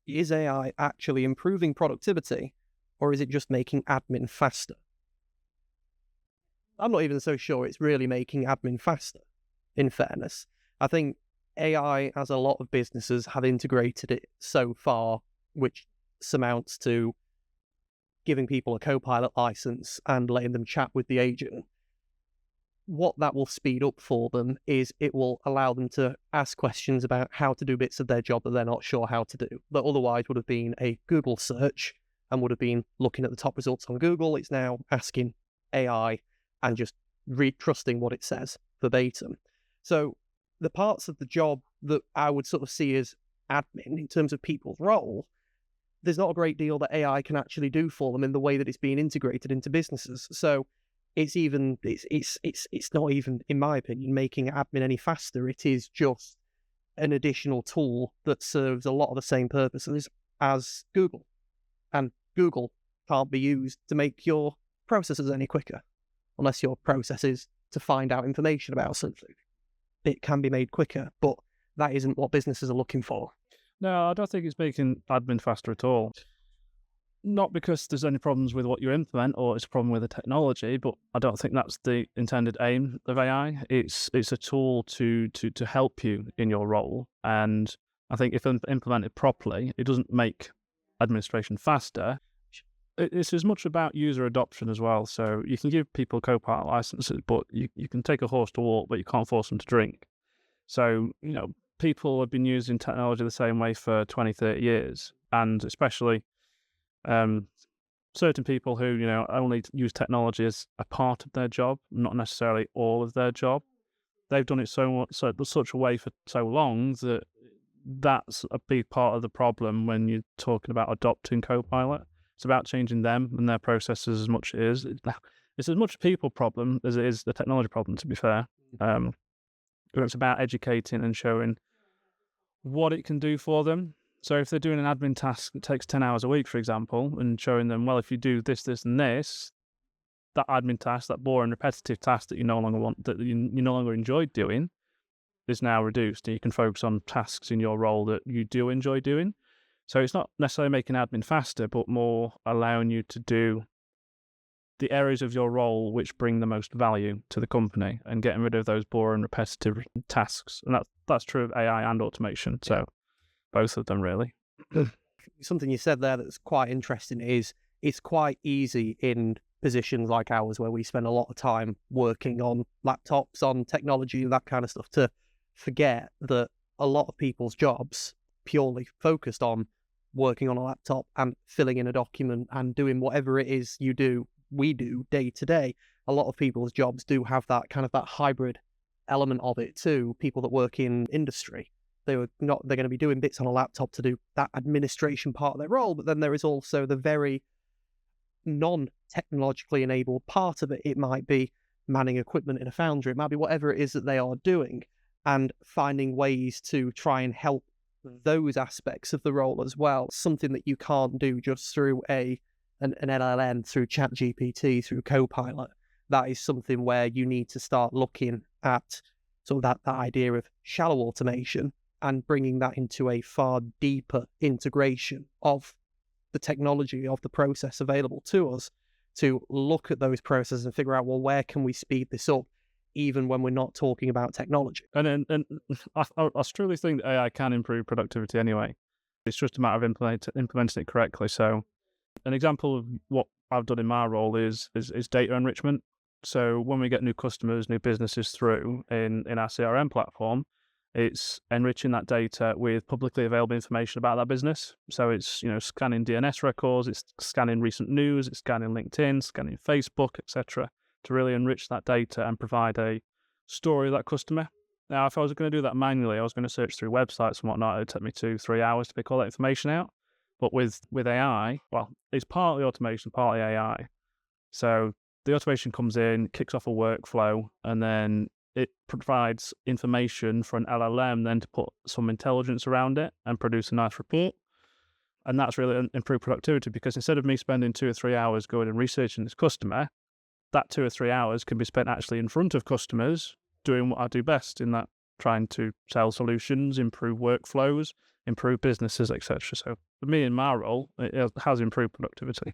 is AI actually improving productivity, or is it just making admin faster? I'm not even so sure it's really making admin faster, in fairness. I think AI, as a lot of businesses, have integrated it so far, which amounts to giving people a Copilot license and letting them chat with the agent. What that will speed up for them is it will allow them to ask questions about how to do bits of their job that they're not sure how to do, that otherwise would have been a Google search and would have been looking at the top results on Google. It's now asking AI and just trusting what it says verbatim. So the parts of the job that I would sort of see as admin in terms of people's role, there's not a great deal that AI can actually do for them in the way that it's being integrated into businesses. So it's not even, in my opinion, making admin any faster. It is just an additional tool that serves a lot of the same purposes as Google. And Google can't be used to make your processes any quicker, unless your process is to find out information about something. It can be made quicker, but that isn't what businesses are looking for. No, I don't think it's making admin faster at all. Not because there's any problems with what you implement or it's a problem with the technology, but I don't think that's the intended aim of AI. It's a tool to help you in your role. And I think if implemented properly, it doesn't make administration faster. It's as much about user adoption as well. So you can give people Copilot licenses, but you can take a horse to walk, but you can't force them to drink. So, people have been using technology the same way for 20, 30 years. And especially certain people who, only use technology as a part of their job, not necessarily all of their job. They've done it such a way for so long that that's a big part of the problem when you're talking about adopting Copilot. It's about changing them and their processes as much as it is. It's as much a people problem as it is the technology problem, to be fair. It's about educating and showing what it can do for them. So if they're doing an admin task that takes 10 hours a week, for example, and showing them, well, if you do this, this, and this, that admin task, that boring, repetitive task that you no longer enjoy doing, is now reduced, and you can focus on tasks in your role that you do enjoy doing. So it's not necessarily making admin faster, but more allowing you to do the areas of your role which bring the most value to the company and getting rid of those boring, repetitive tasks. And that's true of AI and automation. So both of them, really. Something you said there that's quite interesting is it's quite easy in positions like ours where we spend a lot of time working on laptops, on technology, that kind of stuff, to forget that a lot of people's jobs purely focused on working on a laptop and filling in a document and doing whatever it is we do day to day. A lot of people's jobs do have that kind of that hybrid element of it too. People that work in industry, they're going to be doing bits on a laptop to do that administration part of their role, but then there is also the very non-technologically enabled part of it. It might be manning equipment in a foundry, it might be whatever it is that they are doing, and finding ways to try and help those aspects of the role as well. Something that you can't do just through an LLM, through ChatGPT, through Copilot. That is something where you need to start looking at sort of that idea of shallow automation and bringing that into a far deeper integration of the technology, of the process available to us, to look at those processes and figure out, well, where can we speed this up, even when we're not talking about technology. And I truly think that AI can improve productivity anyway. It's just a matter of implementing it correctly. So an example of what I've done in my role is data enrichment. So when we get new customers, new businesses through in our CRM platform, it's enriching that data with publicly available information about that business. So it's, scanning DNS records, it's scanning recent news, it's scanning LinkedIn, scanning Facebook, etc., to really enrich that data and provide a story of that customer. Now, if I was going to do that manually, I was going to search through websites and whatnot. It would take me 2-3 hours to pick all that information out. But with AI, well, it's partly automation, partly AI. So the automation comes in, kicks off a workflow, and then it provides information for an LLM then to put some intelligence around it and produce a nice report. And that's really improved productivity, because instead of me spending 2 or 3 hours going and researching this customer, that 2 or 3 hours can be spent actually in front of customers doing what I do best, in that trying to sell solutions, improve workflows, improve businesses, etc. So for me in my role, it has improved productivity.